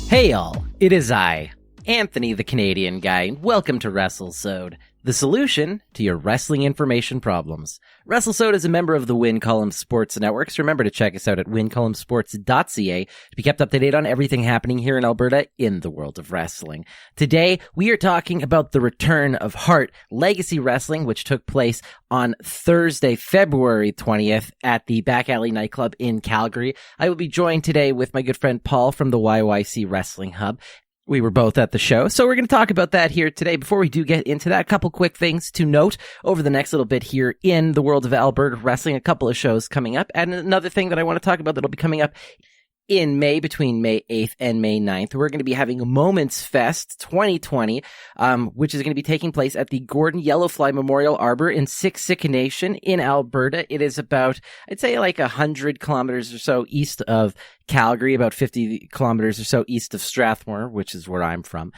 Hey all, it is I, Anthony the Canadian Guy, and welcome to Wrestlesode, the solution to your wrestling information problems. Wrestlesode is a member of the Win Column Sports Network, so remember to check us out at wincolumnsports.ca to be kept up to date on everything happening here in Alberta in the world of wrestling. Today, we are talking about the return of Hart Legacy Wrestling, which took place on Thursday, February 20th at the Back Alley nightclub in Calgary. I will be joined today with my good friend Paul from the YYCWrestlingHub. We were both at the show, so we're going to talk about that here today. Before we do get into that, a couple quick things to note over the next little bit here in the world of Alberta wrestling, a couple of shows coming up, and another thing that I want to talk about that'll be coming up in May, between May 8th and May 9th, we're going to be having Moments Fest 2020, which is going to be taking place at the Gordon Yellowfly Memorial Arbor in Siksika Nation in Alberta. It is about, I'd say, like 100 kilometers or so east of Calgary, about 50 kilometers or so east of Strathmore, which is where I'm from.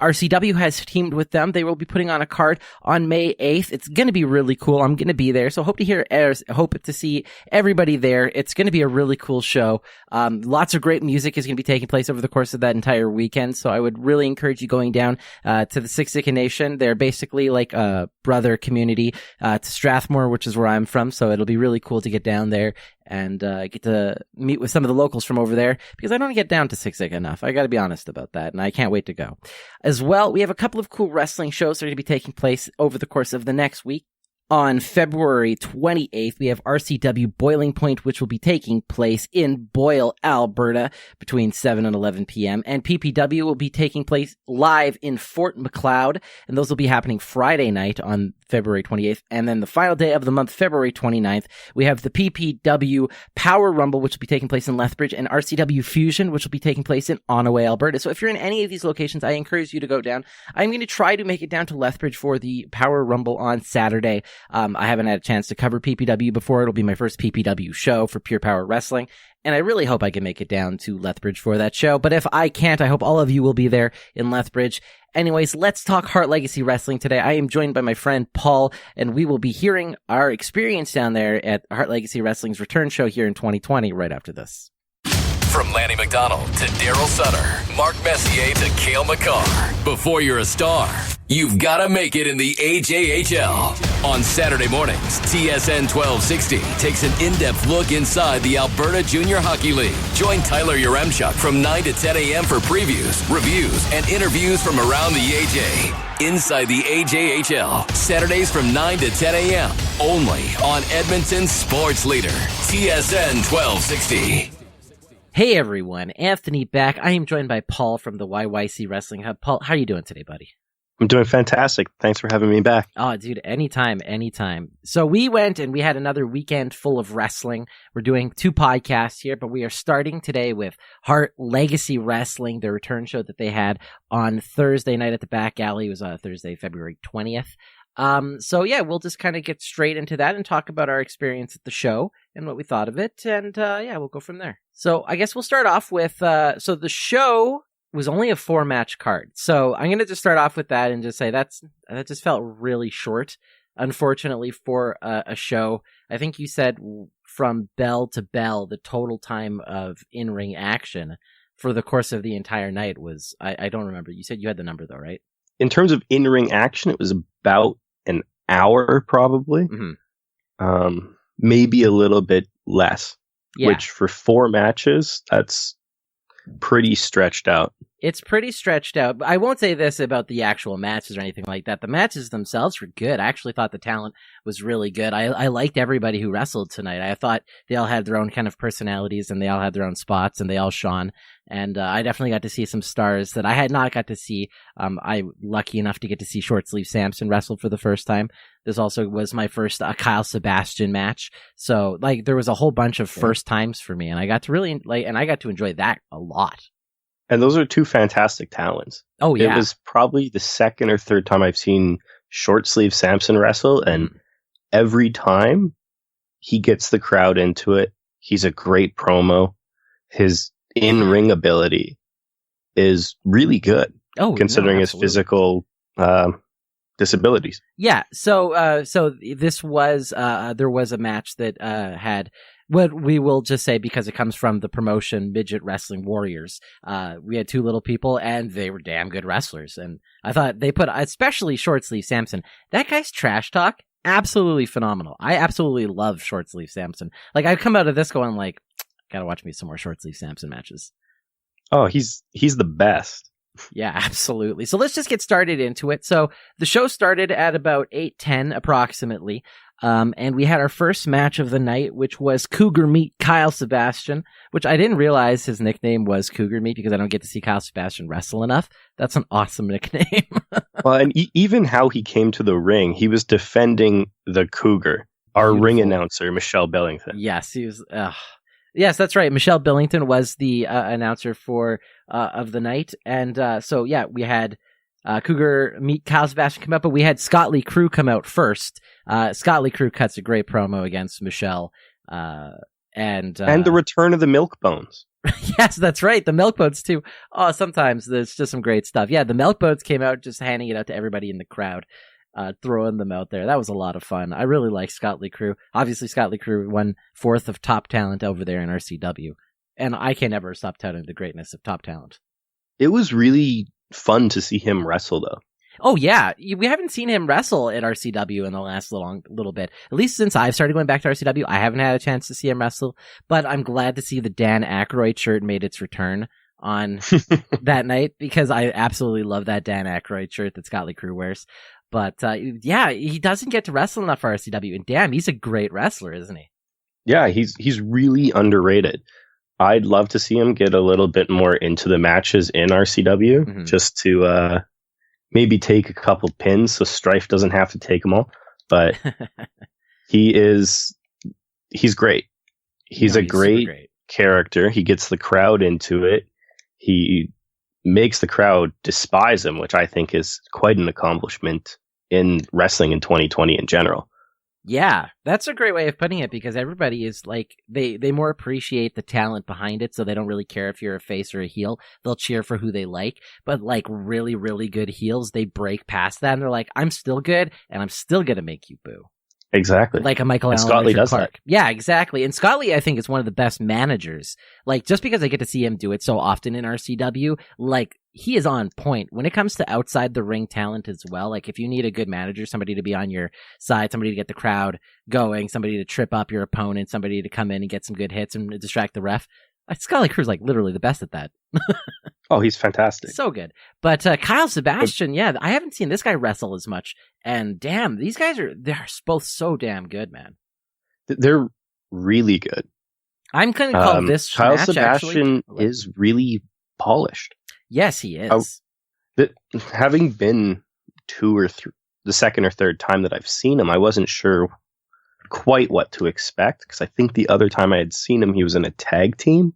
RCW has teamed with them. They will be putting on a card on May 8th. It's going to be really cool. I'm going to be there. So hope to see everybody there. It's going to be a really cool show. Lots of great music is going to be taking place over the course of that entire weekend. So I would really encourage you going down, to the Siksika Nation. They're basically like a brother community, to Strathmore, which is where I'm from. So it'll be really cool to get down there and get to meet with some of the locals from over there, because I don't get down to Siksika enough. I got to be honest about that, and I can't wait to go. As well, we have a couple of cool wrestling shows that are going to be taking place over the course of the next week. On February 28th, we have RCW Boiling Point, which will be taking place in Boyle, Alberta, between 7 and 11 p.m. And PPW will be taking place live in Fort Macleod, and those will be happening Friday night on February 28th. And then the final day of the month, February 29th, we have the PPW Power Rumble, which will be taking place in Lethbridge, and RCW Fusion, which will be taking place in Onaway, Alberta. So if you're in any of these locations, I encourage you to go down. I'm going to try to make it down to Lethbridge for the Power Rumble on Saturday. I haven't had a chance to cover PPW before. It'll be my first PPW show for Pure Power Wrestling, and I really hope I can make it down to Lethbridge for that show. But if I can't, I hope all of you will be there in Lethbridge. Anyways, let's talk Hart Legacy Wrestling today. I am joined by my friend Paul, and we will be hearing our experience down there at Hart Legacy Wrestling's return show here in 2020 right after this. From Lanny McDonald to Daryl Sutter, Mark Messier to Cale McCarr. Before you're a star, you've got to make it in the AJHL. On Saturday mornings, TSN 1260 takes an in-depth look inside the Alberta Junior Hockey League. Join Tyler Yaremchuk from 9 to 10 a.m. for previews, reviews, and interviews from around the AJ. Inside the AJHL, Saturdays from 9 to 10 a.m. Only on Edmonton's sports leader, TSN 1260. Hey everyone, Anthony back. I am joined by Paul from the YYC Wrestling Hub. Paul, how are you doing today, buddy? I'm doing fantastic. Thanks for having me back. Oh, dude, anytime. So we went and we had another weekend full of wrestling. We're doing 2 podcasts here, but we are starting today with Hart Legacy Wrestling, the return show that they had on Thursday night at the Back Alley. It was Thursday, February 20th. So yeah, we'll just kind of get straight into that and talk about our experience at the show and what we thought of it. And, yeah, we'll go from there. So I guess we'll start off with, so the show was only a 4-match card. So I'm going to just start off with that and just say that just felt really short, unfortunately, for a show. I think you said from bell to bell, the total time of in-ring action for the course of the entire night was, I don't remember. You said you had the number though, right? In terms of in-ring action, it was about an hour, probably. Mm-hmm. Maybe a little bit less. Yeah. Which for 4 matches, that's pretty stretched out. It's pretty stretched out. I won't say this about the actual matches or anything like that. The matches themselves were good. I actually thought the talent was really good. I liked everybody who wrestled tonight. I thought they all had their own kind of personalities and they all had their own spots and they all shone. And I definitely got to see some stars that I had not got to see. I lucky enough to get to see Short Sleeve Samson wrestle for the first time. This also was my first Kyle Sebastian match. So like there was a whole bunch of first times for me, and I got to really and I got to enjoy that a lot. And those are 2 fantastic talents. Oh yeah. It was probably the second or third time I've seen Short Sleeve Samson wrestle, and every time he gets the crowd into it. He's a great promo. His in-ring ability is really good, considering his physical disabilities. Yeah. So this was there was a match that had what we will just say, because it comes from the promotion Midget Wrestling Warriors. We had two little people, and they were damn good wrestlers. And I thought they put, especially Short Sleeve Samson, that guy's trash talk, absolutely phenomenal. I absolutely love Short Sleeve Samson. Like, I come out of this going like, gotta watch me some more Short Sleeve Samson matches. Oh, he's the best. Yeah, absolutely. So let's just get started into it. So the show started at about 8:10 approximately. And we had our first match of the night, which was Cougar Meat Kyle Sebastian, which I didn't realize his nickname was Cougar Meat because I don't get to see Kyle Sebastian wrestle enough. That's an awesome nickname. Well, and even how he came to the ring, he was defending the Cougar, our Beautiful. ring announcer, Michelle Billington. Yes, he was. Yes, that's right. Michelle Billington was the announcer for of the night. And so, yeah, we had Cougar Meet Kyle Sebastian come out, but we had Scott Lee Crew come out first. Scott Lee Crew cuts a great promo against Michelle. And the return of the Milk Bones. Yes, that's right. The Milk Bones, too. Oh, sometimes there's just some great stuff. Yeah, the Milk Bones came out just handing it out to everybody in the crowd. Throwing them out there. That was a lot of fun. I really like Scott Lee Crew. Obviously, Scott Lee Crew won 4th of top talent over there in RCW. And I can never stop touting the greatness of top talent. It was really fun to see him wrestle, though. Oh, yeah. We haven't seen him wrestle at RCW in the last little bit. At least since I've started going back to RCW, I haven't had a chance to see him wrestle. But I'm glad to see the Dan Aykroyd shirt made its return on that night, because I absolutely love that Dan Aykroyd shirt that Scott Lee Crew wears. But, yeah, he doesn't get to wrestle enough for RCW. And damn, he's a great wrestler, isn't he? Yeah, he's really underrated. I'd love to see him get a little bit more into the matches in RCW, just to maybe take a couple pins so Strife doesn't have to take them all. But he's great. He's a great character. He gets the crowd into it. He makes the crowd despise him, which I think is quite an accomplishment in wrestling in 2020 in general. Yeah, that's a great way of putting it, because everybody is like, they more appreciate the talent behind it, so they don't really care if you're a face or a heel. They'll cheer for who they like. But like really, really good heels, they break past that and they're like, I'm still good and I'm still going to make you boo. Exactly. Like a Michael Allen. Scott Lee does Clark. that. Yeah, exactly. And Scott Lee, I think, is one of the best managers. Like, just because I get to see him do it so often in RCW, like, he is on point when it comes to outside the ring talent as well. Like, if you need a good manager, somebody to be on your side, somebody to get the crowd going, somebody to trip up your opponent, somebody to come in and get some good hits and distract the ref, Scott Lee Crew's like literally the best at that. Oh, he's fantastic. So good. But Kyle Sebastian, yeah, I haven't seen this guy wrestle as much. And damn, these guys they're both so damn good, man. They're really good. I'm going to call this Kyle match, Sebastian actually, is really polished. Yes, he is. Having been the second or third time that I've seen him, I wasn't sure quite what to expect, because I think the other time I had seen him, he was in a tag team.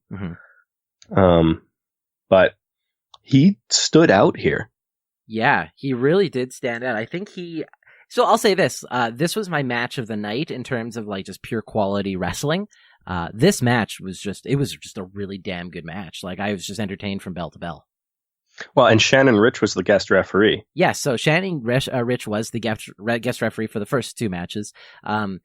But he stood out here. Yeah, he really did stand out. I think so I'll say this, this was my match of the night in terms of like just pure quality wrestling. This match was just a really damn good match. Like, I was just entertained from bell to bell. Well, and Shannon Ritch was the guest referee. Yes, so Shannon Ritch was the guest referee for the first two matches. I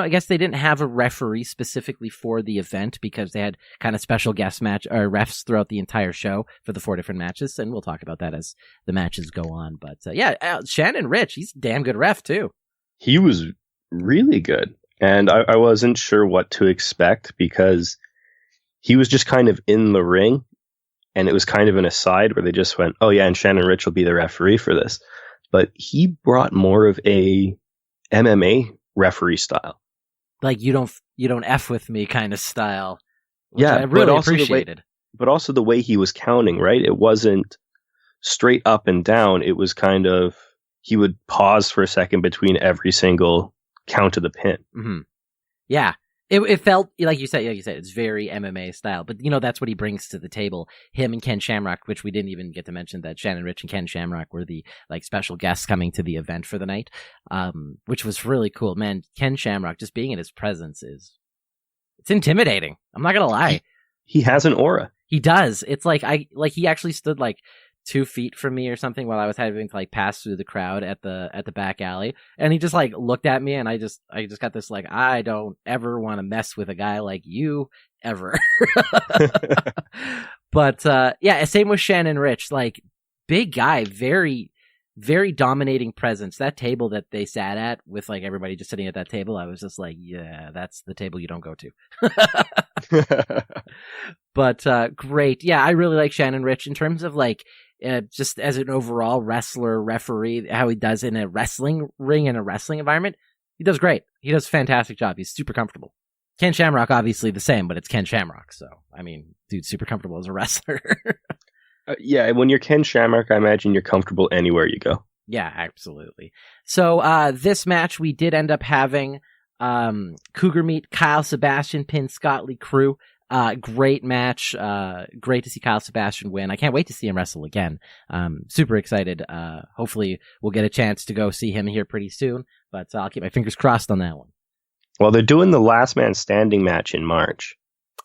guess they didn't have a referee specifically for the event, because they had kind of special guest refs throughout the entire show for the 4 different matches, and we'll talk about that as the matches go on. But yeah, Shannon Ritch, he's a damn good ref too. He was really good, and I wasn't sure what to expect, because he was just kind of in the ring. And it was kind of an aside where they just went, oh yeah, and Shannon Ritch will be the referee for this. But he brought more of a MMA referee style. Like, you don't F with me kind of style. Yeah, I really appreciated. But also the way he was counting, right? It wasn't straight up and down. It was kind of, he would pause for a second between every single count of the pin. Mm-hmm. Yeah. It felt like you said, it's very MMA style, but that's what he brings to the table. Him and Ken Shamrock, which we didn't even get to mention, that Shannon Ritch and Ken Shamrock were the like special guests coming to the event for the night, which was really cool. Man, Ken Shamrock, just being in his presence it's intimidating. I'm not gonna lie. He has an aura. He does. It's like he actually stood like 2 feet from me or something while I was having to like pass through the crowd at the back alley, and he just like looked at me, and I just got this like, I don't ever want to mess with a guy like you ever. But yeah, same with Shannon Ritch, like big guy, very very dominating presence. That table that they sat at with like everybody just sitting at that table, I was just like, yeah, that's the table you don't go to. But great. Yeah, I really like Shannon Ritch in terms of like just as an overall wrestler, referee, how he does in a wrestling ring, in a wrestling environment. He does great. He does a fantastic job. He's super comfortable. Ken Shamrock, obviously the same, but it's Ken Shamrock. So, I mean, dude's super comfortable as a wrestler. Yeah, when you're Ken Shamrock, I imagine you're comfortable anywhere you go. Yeah, absolutely. So this match, we did end up having Cougar Meat, Kyle Sebastian pin Scott Lee Crew. Great match. Great to see Kyle Sebastian win. I can't wait to see him wrestle again. Super excited. Hopefully we'll get a chance to go see him here pretty soon, but I'll keep my fingers crossed on that one. Well, they're doing the last man standing match in March.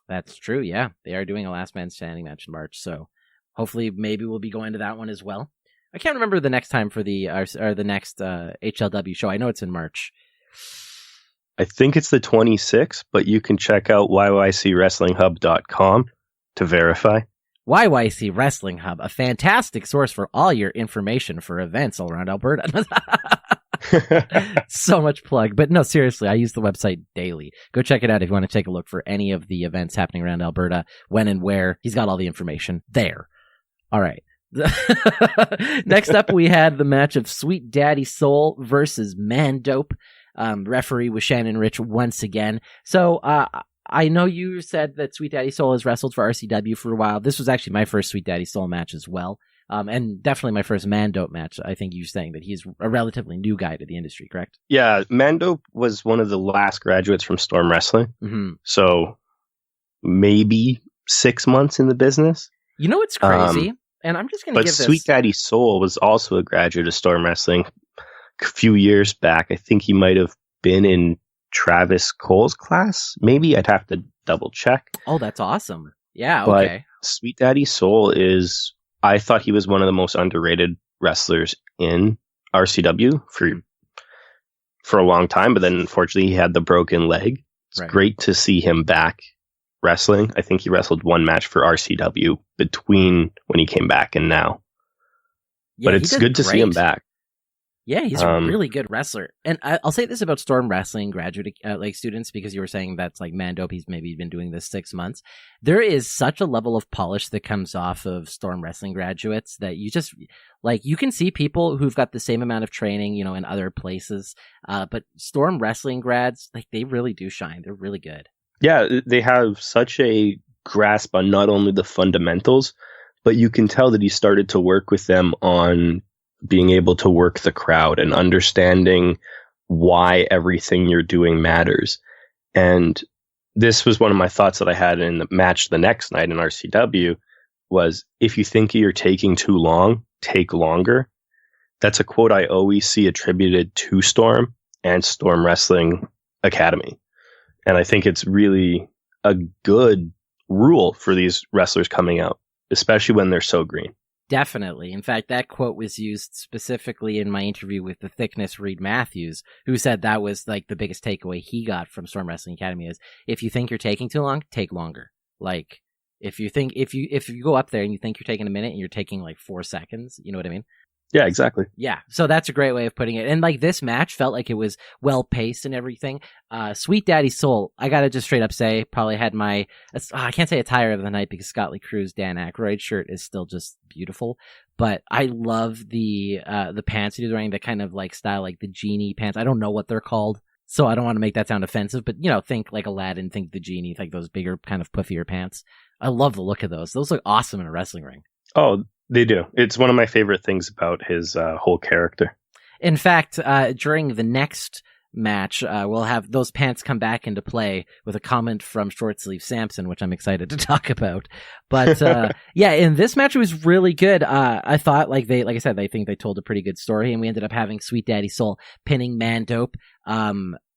That's true. Yeah, they are doing a last man standing match in March. So hopefully maybe we'll be going to that one as well. I can't remember the next time for the next HLW show. I know it's in March. I think it's the 26th, but you can check out YYCWrestlingHub.com to verify. YYC Wrestling Hub, a fantastic source for all your information for events all around Alberta. So much plug. But no, seriously, I use the website daily. Go check it out if you want to take a look for any of the events happening around Alberta, when and where. He's got all the information there. All right. Next up, we had the match of Sweet Daddy Soul versus Man Dope. Referee was Shannon Ritch once again. So I know you said that Sweet Daddy Soul has wrestled for RCW for a while. This was actually my first Sweet Daddy Soul match as well. And definitely my first Man Dope match. I think you're saying that he's a relatively new guy to the industry, correct? Yeah, Man Dope was one of the last graduates from Storm Wrestling. Mm-hmm. So maybe 6 months in the business. You know what's crazy? And I'm just going to give this... But Sweet Daddy Soul was also a graduate of Storm Wrestling a few years back. I think he might have been in Travis Cole's class. Maybe I'd have to double check. Oh, that's awesome. Yeah, okay. But Sweet Daddy Soul is... I thought he was one of the most underrated wrestlers in RCW for a long time, but then unfortunately he had the broken leg. It's great to see him back wrestling. I think he wrestled one match for RCW between when he came back and now. Yeah, but it's good to see him back. Yeah, he's a really good wrestler. And I'll say this about Storm Wrestling graduate students, because you were saying that's like Man Dope, he's maybe been doing this 6 months. There is such a level of polish that comes off of Storm Wrestling graduates that you just, like, you can see people who've got the same amount of training, you know, in other places. But Storm Wrestling grads, like, they really do shine. They're really good. Yeah, they have such a grasp on not only the fundamentals, but you can tell that he started to work with them on being able to work the crowd and understanding why everything you're doing matters. And this was one of my thoughts that I had in the match the next night in RCW was, if you think you're taking too long, take longer. That's a quote I always see attributed to Storm and Storm Wrestling Academy. And I think it's really a good rule for these wrestlers coming out, especially when they're so green. Definitely. In fact, that quote was used specifically in my interview with the Thickness Reed Matthews, who said that was like the biggest takeaway he got from Storm Wrestling Academy is, if you think you're taking too long, take longer. Like, if you go up there and you think you're taking a minute and you're taking like 4 seconds, you know what I mean? Yeah, exactly. Yeah, so that's a great way of putting it. And like, this match felt like it was well paced and everything. Sweet Daddy Soul, I gotta just straight up say, probably had my, I can't say attire of the night because Scott Lee Crew's Dan Aykroyd shirt is still just beautiful. But I love the pants he was wearing, the kind of like style, like the genie pants. I don't know what they're called, so I don't want to make that sound offensive. But, you know, think like Aladdin, think the genie, like those bigger kind of puffier pants. I love the look of those. Those look awesome in a wrestling ring. Oh, they do. It's one of my favorite things about his whole character. In fact, during the next match, we'll have those pants come back into play with a comment from Short Sleeve Samson, which I'm excited to talk about. But yeah, in this match, it was really good. I thought, like I said, I think they told a pretty good story, and we ended up having Sweet Daddy Soul pinning Man Dope.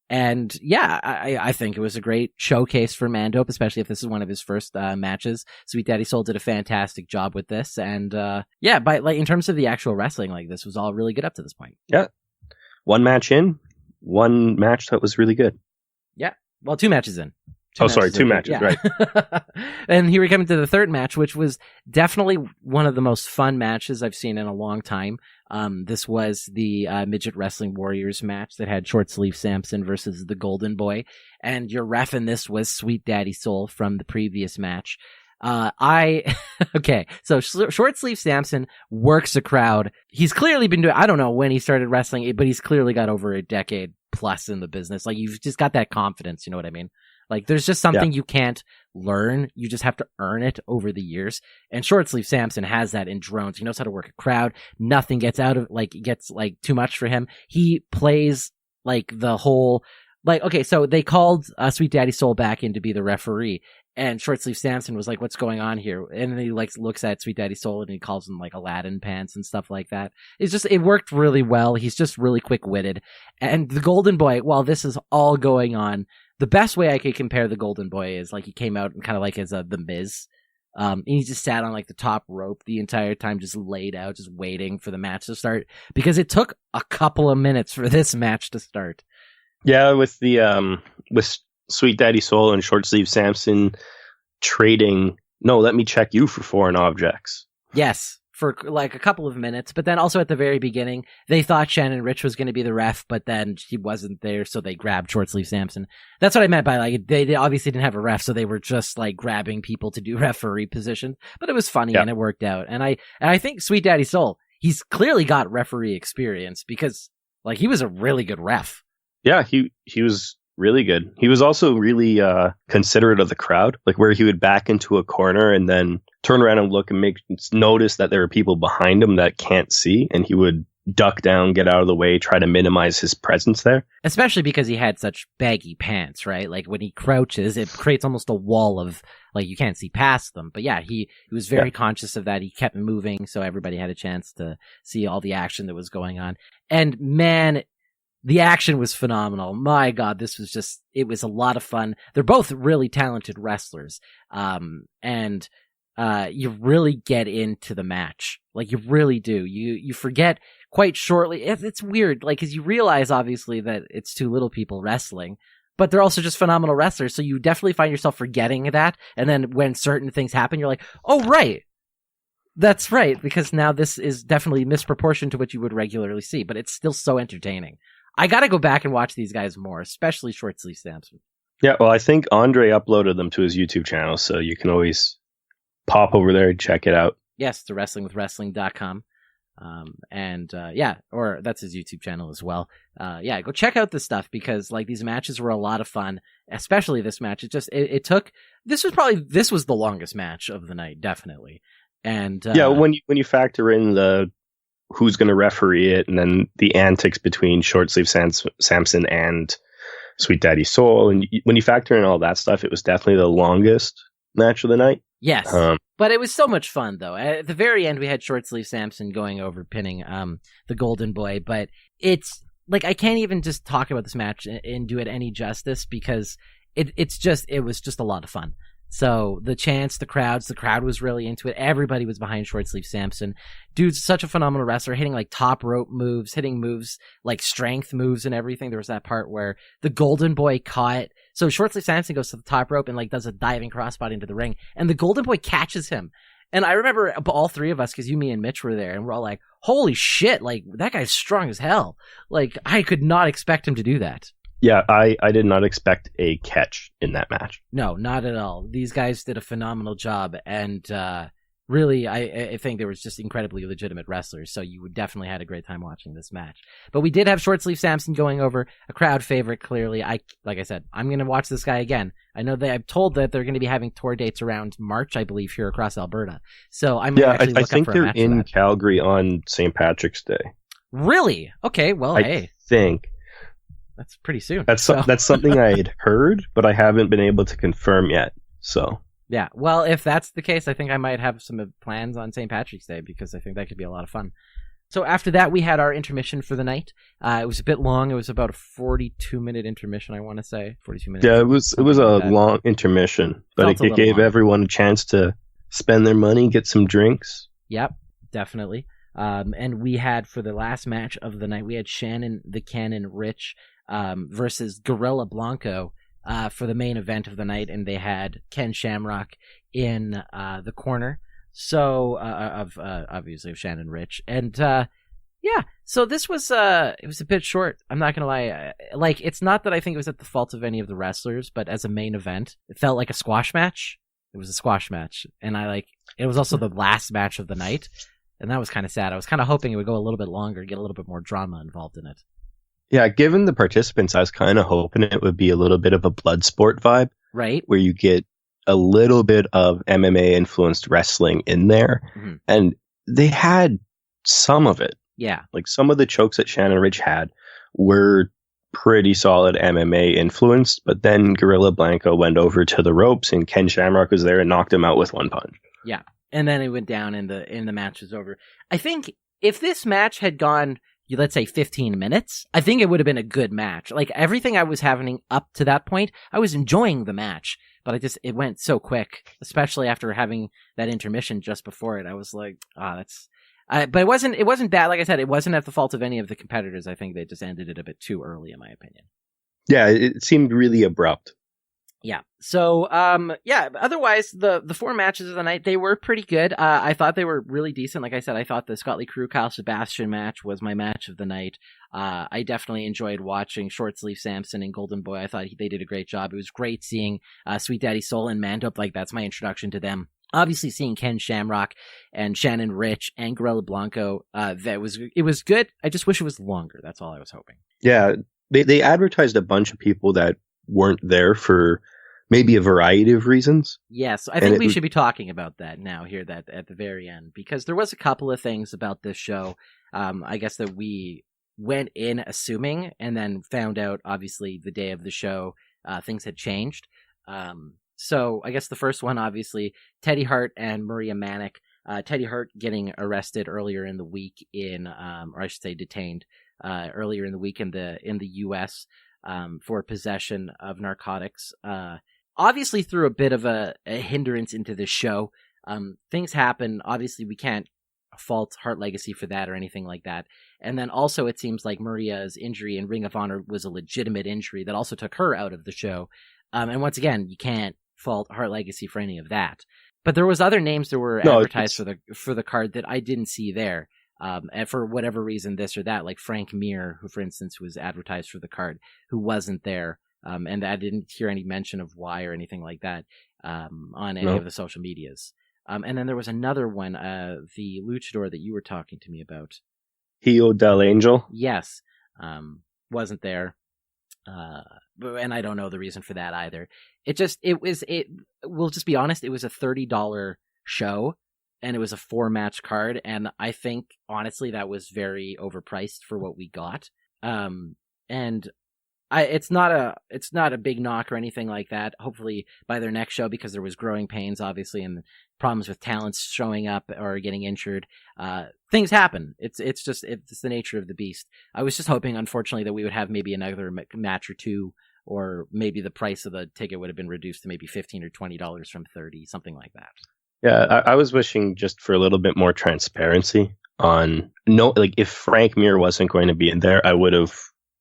And yeah, I think it was a great showcase for Mandope, especially if this is one of his first matches. Sweet Daddy Soul did a fantastic job with this, and yeah, but like in terms of the actual wrestling, like this was all really good up to this point. Yeah, one match that was really good. Yeah, well, 2 matches in. Two matches, yeah. right. And here we come to the third match, which was definitely one of the most fun matches I've seen in a long time. This was the Midget Wrestling Warriors match that had Short Sleeve Samson versus the Golden Boy. And your ref in this was Sweet Daddy Soul from the previous match. Okay, so Short Sleeve Samson works a crowd. He's clearly been doing, I don't know when he started wrestling, but he's clearly got over a decade plus in the business. Like, you've just got that confidence, you know what I mean? Like, there's just something you can't learn. You just have to earn it over the years. And Short Sleeve Samson has that in drones. He knows how to work a crowd. Nothing gets too much for him. He plays like the whole, like, okay, so they called Sweet Daddy Soul back in to be the referee. And Short Sleeve Samson was like, what's going on here? And then he like looks at Sweet Daddy Soul and he calls him like Aladdin pants and stuff like that. It worked really well. He's just really quick witted. And the Golden Boy, while this is all going on, the best way I could compare the Golden Boy is like he came out and kind of like as the Miz. And he just sat on like the top rope the entire time, just laid out, just waiting for the match to start, because it took a couple of minutes for this match to start. Yeah, with the with Sweet Daddy Soul and Short Sleeve Samson trading, no, let me check you for foreign objects. Yes, for like a couple of minutes, but then also at the very beginning, they thought Shannon Ritch was going to be the ref, but then she wasn't there, so they grabbed Short Sleeve Samson. That's what I meant by like, they obviously didn't have a ref, so they were just like grabbing people to do referee position, but it was funny and it worked out. And I think Sweet Daddy Soul, he's clearly got referee experience, because like he was a really good ref. Yeah, he was really good. He was also really considerate of the crowd, like where he would back into a corner and then turn around and look and notice that there are people behind him that can't see, and he would duck down, get out of the way, try to minimize his presence there. Especially because he had such baggy pants, right? Like when he crouches, it creates almost a wall of like you can't see past them. But yeah, he was very conscious of that. He kept moving, so everybody had a chance to see all the action that was going on. And man, the action was phenomenal. My God, it was a lot of fun. They're both really talented wrestlers. And you really get into the match. Like you really do. You forget quite shortly. It's weird. Like, cause you realize obviously that it's two little people wrestling, but they're also just phenomenal wrestlers. So you definitely find yourself forgetting that. And then when certain things happen, you're like, oh, right. That's right. Because now this is definitely misproportioned to what you would regularly see, but it's still so entertaining. I got to go back and watch these guys more, especially Short Sleeve Samson. Yeah, well, I think Andre uploaded them to his YouTube channel, so you can always pop over there and check it out. Yes, to wrestlingwithwrestling.com. Or that's his YouTube channel as well. Go check out this stuff, because like these matches were a lot of fun, especially this match. This was the longest match of the night, definitely. And when you factor in the who's going to referee it, and then the antics between Short Sleeve Samson and Sweet Daddy Soul, and when you factor in all that stuff, it was definitely the longest match of the night. Yes, but it was so much fun, though. At the very end, we had Short Sleeve Samson going over, pinning the Golden Boy, but it's like I can't even just talk about this match and do it any justice, because it was just a lot of fun. So the chants, the crowd was really into it. Everybody was behind Short Sleeve Samson. Dude's such a phenomenal wrestler, hitting like top rope moves, hitting moves like strength moves and everything. There was that part where the Golden Boy caught. So Short Sleeve Samson goes to the top rope and like does a diving crossbody into the ring, and the Golden Boy catches him. And I remember all three of us, because you, me, and Mitch were there, and we're all like, holy shit, like that guy's strong as hell. Like I could not expect him to do that. Yeah, I did not expect a catch in that match. No, not at all. These guys did a phenomenal job, and really, I think they were just incredibly legitimate wrestlers, so you would definitely had a great time watching this match. But we did have Short Sleeve Samson going over, a crowd favorite, clearly. Like I said, I'm going to watch this guy again. I know that I'm told that they're going to be having tour dates around March, I believe, here across Alberta. So I'm going to actually look up for a match. I think they're in Calgary on St. Patrick's Day. Really? Okay, well, I think. That's pretty soon. That's something I'd heard, but I haven't been able to confirm yet. So yeah, well, if that's the case, I think I might have some plans on St. Patrick's Day, because I think that could be a lot of fun. So after that, we had our intermission for the night. It was a bit long. It was about a 42-minute intermission, I want to say. 42 minutes. Yeah, it was a long intermission, but it gave everyone a chance to spend their money, get some drinks. Yep, definitely. And we had, for the last match of the night, we had Shannon the Cannon Ritch versus Gorilla Blanco for the main event of the night, and they had Ken Shamrock in the corner. So obviously of Shannon Ritch, and so this was it was a bit short. I'm not gonna lie. It's not that I think it was at the fault of any of the wrestlers, but as a main event, it felt like a squash match. It was a squash match, and it was also the last match of the night, and that was kind of sad. I was kind of hoping it would go a little bit longer, get a little bit more drama involved in it. Yeah, given the participants, I was kind of hoping it would be a little bit of a blood sport vibe, right? Where you get a little bit of MMA influenced wrestling in there. Mm-hmm. And they had some of it. Yeah. Like some of the chokes that Shannon Ritch had were pretty solid MMA influenced, but then Gorilla Blanco went over to the ropes and Ken Shamrock was there and knocked him out with one punch. Yeah. And then it went down and the match was over. I think if this match had gone, let's say 15 minutes, I think it would have been a good match. Like everything I was having up to that point, I was enjoying the match. But it went so quick, especially after having that intermission just before it. I was like, that's. But it wasn't bad. Like I said, it wasn't at the fault of any of the competitors. I think they just ended it a bit too early, in my opinion. Yeah, it seemed really abrupt. Yeah. So, otherwise, the four matches of the night, they were pretty good. I thought they were really decent. Like I said, I thought the Scott Lee Crew Kyle Sebastian match was my match of the night. I definitely enjoyed watching Short Sleeve Samson and Golden Boy. I thought they did a great job. It was great seeing Sweet Daddy Soul and Mandope. Like, that's my introduction to them. Obviously, seeing Ken Shamrock and Shannon Ritch and Gorilla Blanco, it was good. I just wish it was longer. That's all I was hoping. Yeah, they advertised a bunch of people that weren't there for maybe a variety of reasons. Yes, I think we should be talking about that now here that at the very end, because there was a couple of things about this show, I guess, that we went in assuming and then found out, obviously, the day of the show, things had changed. So I guess the first one, obviously, Teddy Hart and Maria Manic. Teddy Hart getting arrested earlier in the week or I should say detained earlier in the week in the U.S. For possession of narcotics. Obviously threw a bit of a hindrance into this show. Things happen. Obviously, we can't fault Hart Legacy for that or anything like that. And then also it seems like Maria's injury in Ring of Honor was a legitimate injury that also took her out of the show. And once again, you can't fault Hart Legacy for any of that. But there was other names that were advertised for the card that I didn't see there. And for whatever reason, this or that, like Frank Mir, who, for instance, was advertised for the card, who wasn't there. And I didn't hear any mention of why or anything like that on any of the social medias. And then there was another one, the luchador that you were talking to me about. Hijo del Angel? Yes. Wasn't there. And I don't know the reason for that either. We'll just be honest, it was a $30 show. And it was a 4-match card, and I think honestly that was very overpriced for what we got. And it's not a big knock or anything like that. Hopefully by their next show, because there was growing pains obviously and problems with talents showing up or getting injured. Things happen. It's the nature of the beast. I was just hoping, unfortunately, that we would have maybe another match or two, or maybe the price of the ticket would have been reduced to maybe $15 or $20 from $30, something like that. Yeah, I was wishing just for a little bit more transparency on if Frank Mir wasn't going to be in there, I would have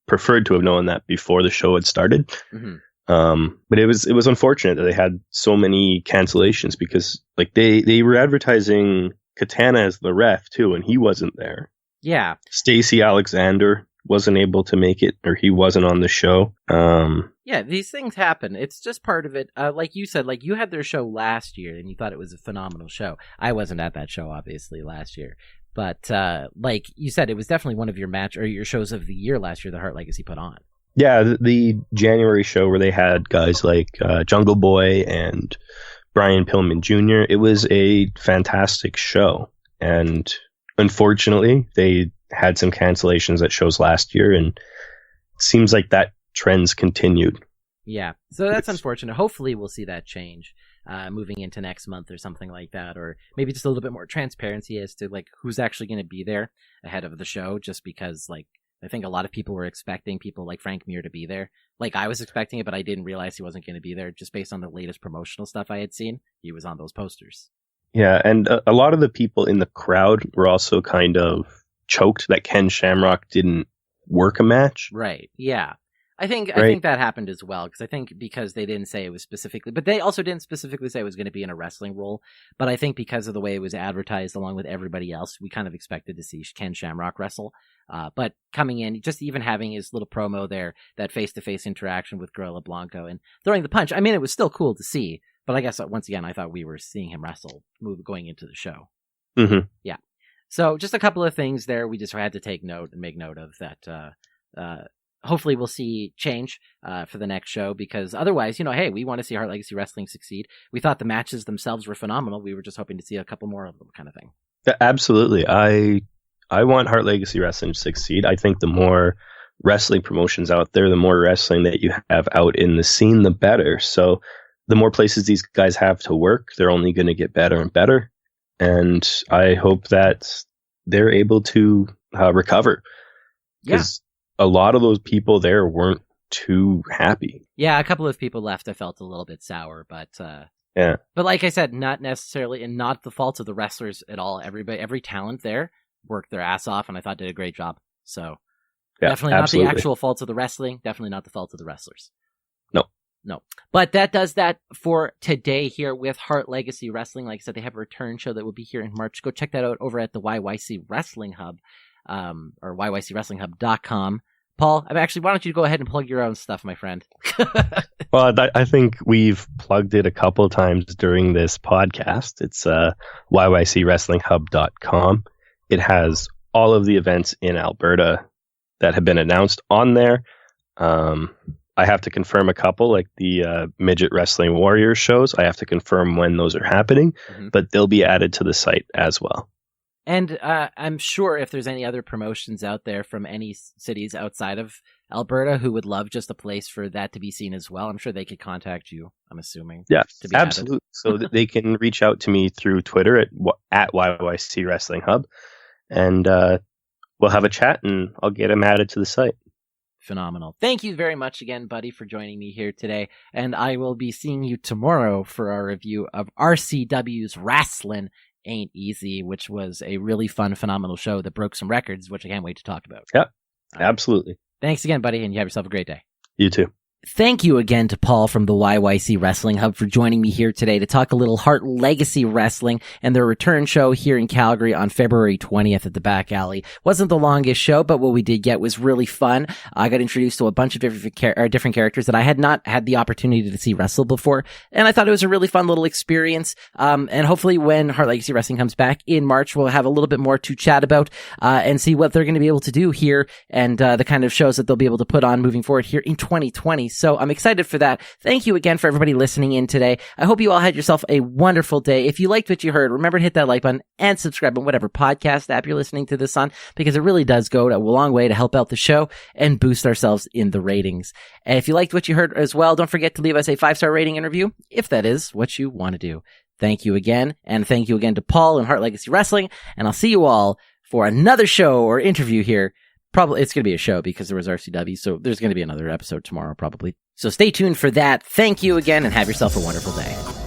preferred to have known that before the show had started. Mm-hmm. But it was unfortunate that they had so many cancellations, because like they were advertising Katana as the ref too, and he wasn't there. Yeah, Stacey Alexander wasn't able to make it, or he wasn't on the show. Yeah, these things happen. It's just part of it. Like you said, like you had their show last year and you thought it was a phenomenal show. I wasn't at that show, obviously, last year. But like you said, it was definitely one of your shows of the year last year that Hart Legacy put on. Yeah, the January show where they had guys like Jungle Boy and Brian Pillman Jr., it was a fantastic show. And unfortunately, they had some cancellations at shows last year, and it seems like that trend's continued. Yeah, so that's unfortunate. Hopefully we'll see that change. moving into next month or something like that, or maybe just a little bit more transparency as to like who's actually going to be there ahead of the show, just because like I think a lot of people were expecting people like Frank Mir to be there. Like I was expecting it, but I didn't realize he wasn't going to be there just based on the latest promotional stuff I had seen. He was on those posters. Yeah, and a lot of the people in the crowd were also kind of choked that Ken Shamrock didn't work a match. Right. Yeah. I think that happened as well, because they didn't say it was specifically, but they also didn't specifically say it was going to be in a wrestling role. But I think because of the way it was advertised along with everybody else, we kind of expected to see Ken Shamrock wrestle. But coming in, just even having his little promo there, that face-to-face interaction with Gorilla Blanco and throwing the punch, I mean, it was still cool to see. But I guess once again, I thought we were seeing him wrestle going into the show. Mm-hmm. Yeah. So just a couple of things there we just had to take note and make note of that. Hopefully we'll see change for the next show, because otherwise, hey, we want to see Hart Legacy Wrestling succeed. We thought the matches themselves were phenomenal. We were just hoping to see a couple more of them, kind of thing. Yeah, absolutely. I want Hart Legacy Wrestling to succeed. I think the more wrestling promotions out there, the more wrestling that you have out in the scene, the better. So the more places these guys have to work, they're only going to get better and better. And I hope that they're able to recover. Because a lot of those people there weren't too happy. Yeah, a couple of people left. I felt a little bit sour, but yeah. But like I said, not necessarily, and not the fault of the wrestlers at all. Every talent there worked their ass off, and I thought did a great job. So definitely absolutely. Not the actual fault of the wrestling. Definitely not the fault of the wrestlers. No. But that does that for today here with Hart Legacy Wrestling. Like I said, they have a return show that will be here in March. Go check that out over at the YYC Wrestling Hub, or YYCWrestlingHub.com. Paul, why don't you go ahead and plug your own stuff, my friend? Well, I think we've plugged it a couple times during this podcast. It's YYCWrestlingHub.com. It has all of the events in Alberta that have been announced on there. I have to confirm a couple, like the Midget Wrestling Warriors shows. I have to confirm when those are happening, but they'll be added to the site as well. And I'm sure if there's any other promotions out there from any cities outside of Alberta who would love just a place for that to be seen as well, I'm sure they could contact you, I'm assuming. Yeah, absolutely. So that they can reach out to me through Twitter at YYC Wrestling Hub, and we'll have a chat and I'll get them added to the site. Phenomenal. Thank you very much again, buddy, for joining me here today. And I will be seeing you tomorrow for our review of RCW's Wrestling Ain't Easy, which was a really fun, phenomenal show that broke some records, which I can't wait to talk about. Yeah, absolutely. Thanks again, buddy, and you have yourself a great day. You too. Thank you again to Paul from the YYC Wrestling Hub for joining me here today to talk a little Hart Legacy Wrestling and their return show here in Calgary on February 20th at the Back Alley. Wasn't the longest show, but what we did get was really fun. I got introduced to a bunch of different characters that I had not had the opportunity to see wrestle before, and I thought it was a really fun little experience. And hopefully when Hart Legacy Wrestling comes back in March, we'll have a little bit more to chat about and see what they're going to be able to do here and the kind of shows that they'll be able to put on moving forward here in 2020. So I'm excited for that. Thank you again for everybody listening in today. I hope you all had yourself a wonderful day. If you liked what you heard, remember to hit that like button and subscribe on whatever podcast app you're listening to this on, because it really does go a long way to help out the show and boost ourselves in the ratings. And if you liked what you heard as well, don't forget to leave us a 5-star rating and review if that is what you want to do. Thank you again, and thank you again to Paul and Hart Legacy Wrestling, and I'll see you all for another show or interview here. Probably it's going to be a show because there was RCW, so there's going to be another episode tomorrow probably. So stay tuned for that. Thank you again and have yourself a wonderful day.